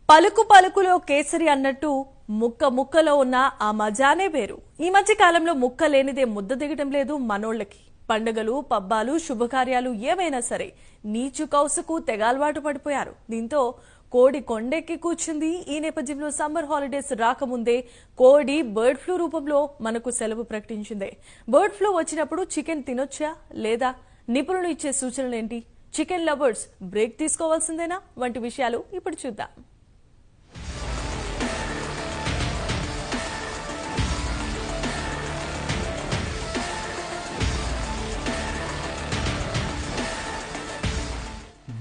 పలుకు పలుకులో కేసరి అన్నట్టు ముక్క ముక్కలో ఉన్న ఆ మజానే వేరు. ఈ మధ్య కాలంలో ముక్క లేనిదే ముద్ద దిగటం లేదు మనోళ్ళకి. పండుగలు, పబ్బాలు, శుభకార్యాలు ఏవైనా సరే నీచు కౌసుకు తెగాల్వాటు పడిపోయారు. దీంతో కోడి కొండెక్కి కూర్చుంది. ఈ నేపథ్యంలో సమ్మర్ హాలిడేస్ రాకముందే కోడి బర్డ్ ఫ్లూ రూపంలో మనకు సెలవు ప్రకటించింది. బర్డ్ ఫ్లూ వచ్చినప్పుడు చికెన్ తినొచ్చా లేదా? నిపుణులు ఇచ్చే సూచనలేంటి? చికెన్ లవర్స్ బ్రేక్ తీసుకోవాల్సిందేనా? వంటి విషయాలు ఇప్పుడు చూద్దాం.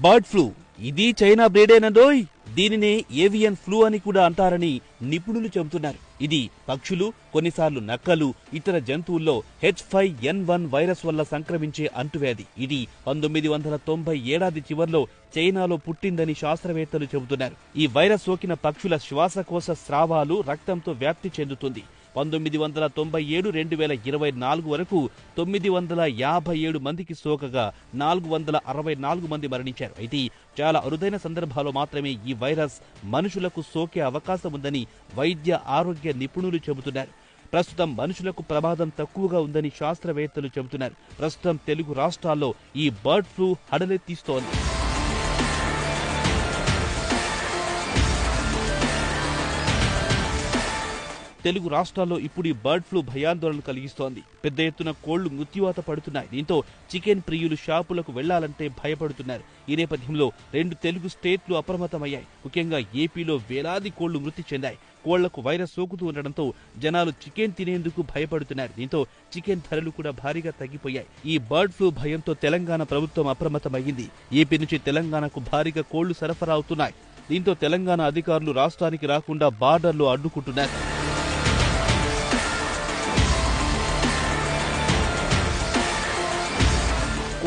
బర్డ్ ఫ్లూ ఇది చైనా బ్రీడేనండోయ్. దీనినే ఏవియన్ ఫ్లూ అని కూడా అంటారని నిపుణులు చెబుతున్నారు. ఇది పక్షులు, కొన్నిసార్లు నక్కలు, ఇతర జంతువుల్లో H5N1 వైరస్ వల్ల సంక్రమించే అంటువ్యాధి. ఇది 1990 ఏడాది చివర్లో చైనాలో పుట్టిందని శాస్త్రవేత్తలు చెబుతున్నారు. ఈ వైరస్ సోకిన పక్షుల శ్వాసకోశ స్రావాలు రక్తంతో వ్యాప్తి చెందుతుంది. 1997 2024 వరకు 957 మందికి సోకగా 464 మంది మరణించారు. అయితే చాలా అరుదైన సందర్భాల్లో మాత్రమే ఈ వైరస్ మనుషులకు సోకే అవకాశం ఉందని వైద్య ఆరోగ్య నిపుణులు చెబుతున్నారు. ప్రస్తుతం మనుషులకు ప్రమాదం తక్కువగా ఉందని శాస్త్రవేత్తలు చెబుతున్నారు. ప్రస్తుతం తెలుగు రాష్ట్రాల్లో ఈ బర్డ్ ఫ్లూ హడలెత్తిస్తోంది. తెలుగు రాష్ట్రాల్లో ఇప్పుడు ఈ బర్డ్ ఫ్లూ భయాందోళన కలిగిస్తోంది. పెద్ద ఎత్తున కోళ్లు మృత్యువాత పడుతున్నాయి. దీంతో చికెన్ ప్రియులు షాపులకు వెళ్లాలంటే భయపడుతున్నారు. ఈ నేపథ్యంలో 2 తెలుగు స్టేట్లు అప్రమత్తమయ్యాయి. ముఖ్యంగా ఏపీలో వేలాది కోళ్లు మృతి చెందాయి. కోళ్లకు వైరస్ సోకుతూ ఉండడంతో జనాలు చికెన్ తినేందుకు భయపడుతున్నారు. దీంతో చికెన్ ధరలు కూడా భారీగా తగ్గిపోయాయి. ఈ బర్డ్ ఫ్లూ భయంతో తెలంగాణ ప్రభుత్వం అప్రమత్తమైంది. ఏపీ నుంచి తెలంగాణకు భారీగా కోళ్లు సరఫరా అవుతున్నాయి. దీంతో తెలంగాణ అధికారులు రాష్ట్రానికి రాకుండా బార్డర్లో అడ్డుకుంటున్నారు.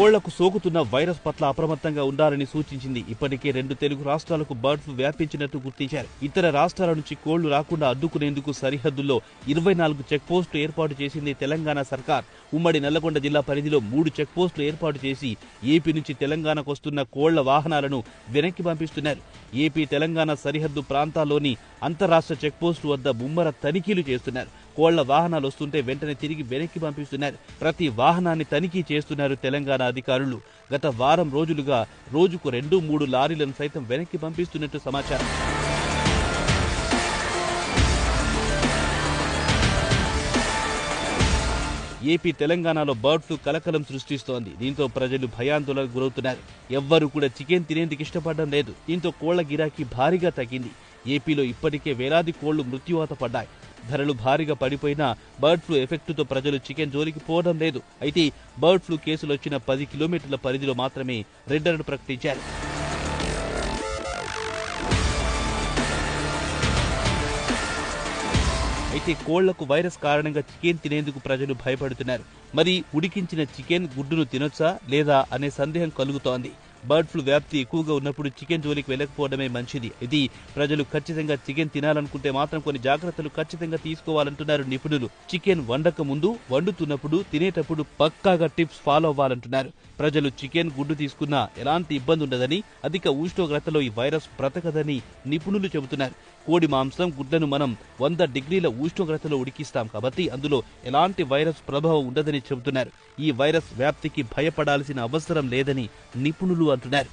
కోళ్లకు సోకుతున్న వైరస్ పట్ల అప్రమత్తంగా ఉండాలని సూచించింది. ఇప్పటికే 2 తెలుగు రాష్ట్రాలకు బర్డ్ ఫ్లూ వ్యాపించినట్టు గుర్తించారు. ఇతర రాష్ట్రాల నుంచి కోళ్లు రాకుండా అడ్డుకునేందుకు సరిహద్దుల్లో 24 చెక్పోస్టులు ఏర్పాటు చేసింది తెలంగాణ సర్కార్. ఉమ్మడి నల్లగొండ జిల్లా పరిధిలో 3 చెక్పోస్టులు ఏర్పాటు చేసి ఏపీ నుంచి తెలంగాణకు వస్తున్న కోళ్ల వాహనాలను వెనక్కి పంపిస్తున్నారు. ఏపీ తెలంగాణ సరిహద్దు ప్రాంతాల్లోని అంతరాష్ట్ర చెక్పోస్టు వద్ద ముమ్మర తనిఖీలు చేస్తున్నారు. కోళ్ల వాహనాలు వస్తుంటే వెంటనే తిరిగి వెనక్కి పంపిస్తున్నారు. ప్రతి వాహనాన్ని తనిఖీ చేస్తున్నారు తెలంగాణ అధికారులు. గత వారం రోజులుగా రోజుకు 2-3 లారీలను సైతం వెనక్కి పంపిస్తున్నట్టు సమాచారం. ఏపీ తెలంగాణలో బర్డ్ ఫ్లూ కలకలం సృష్టిస్తోంది. దీంతో ప్రజలు భయాందోళనకు గురవుతున్నారు. ఎవ్వరూ కూడా చికెన్ తినేందుకు ఇష్టపడడం లేదు. దీంతో కోళ్ల గిరాకీ భారీగా తగ్గింది. ఏపీలో ఇప్పటికే వేలాది కోళ్లు మృత్యువాత పడ్డాయి. ధరలు భారీగా పడిపోయినా బర్డ్ ఫ్లూ ఎఫెక్టుతో ప్రజలు చికెన్ జోలికి పోవడం లేదు. అయితే బర్డ్ ఫ్లూ కేసులు వచ్చిన 10 కిలోమీటర్ల పరిధిలో మాత్రమే రెడ్ అలర్ట్ ప్రకటించారు. అయితే కోళ్లకు వైరస్ కారణంగా చికెన్ తినేందుకు ప్రజలు భయపడుతున్నారు. మరి ఉడికించిన చికెన్ గుడ్డును తినొచ్చా లేదా అనే సందేహం కలుగుతోంది. బర్డ్ ఫ్లూ వ్యాప్తి ఎక్కువగా ఉన్నప్పుడు చికెన్ జోలికి వెళ్లకపోవడమే మంచిది. ఇది ప్రజలు ఖచ్చితంగా చికెన్ తినాలనుకుంటే మాత్రం కొన్ని జాగ్రత్తలు ఖచ్చితంగా తీసుకోవాలంటున్నారు నిపుణులు. చికెన్ వండక ముందు, వండుతున్నప్పుడు, తినేటప్పుడు పక్కాగా టిప్స్ ఫాలో అవ్వాలంటున్నారు. ప్రజలు చికెన్ గుడ్డు తీసుకున్నా ఎలాంటి ఇబ్బంది ఉండదని, అధిక ఉష్ణోగ్రతలో ఈ వైరస్ బ్రతకదని నిపుణులు చెబుతున్నారు. కోడి మాంసం, గుడ్లను మనం 100 డిగ్రీల ఉష్ణోగ్రతలో ఉడికిస్తాం కాబట్టి అందులో ఎలాంటి వైరస్ ప్రభావం ఉండదని చెబుతున్నారు. ఈ వైరస్ వ్యాప్తికి భయపడాల్సిన అవసరం లేదని నిపుణులు అంటున్నారు.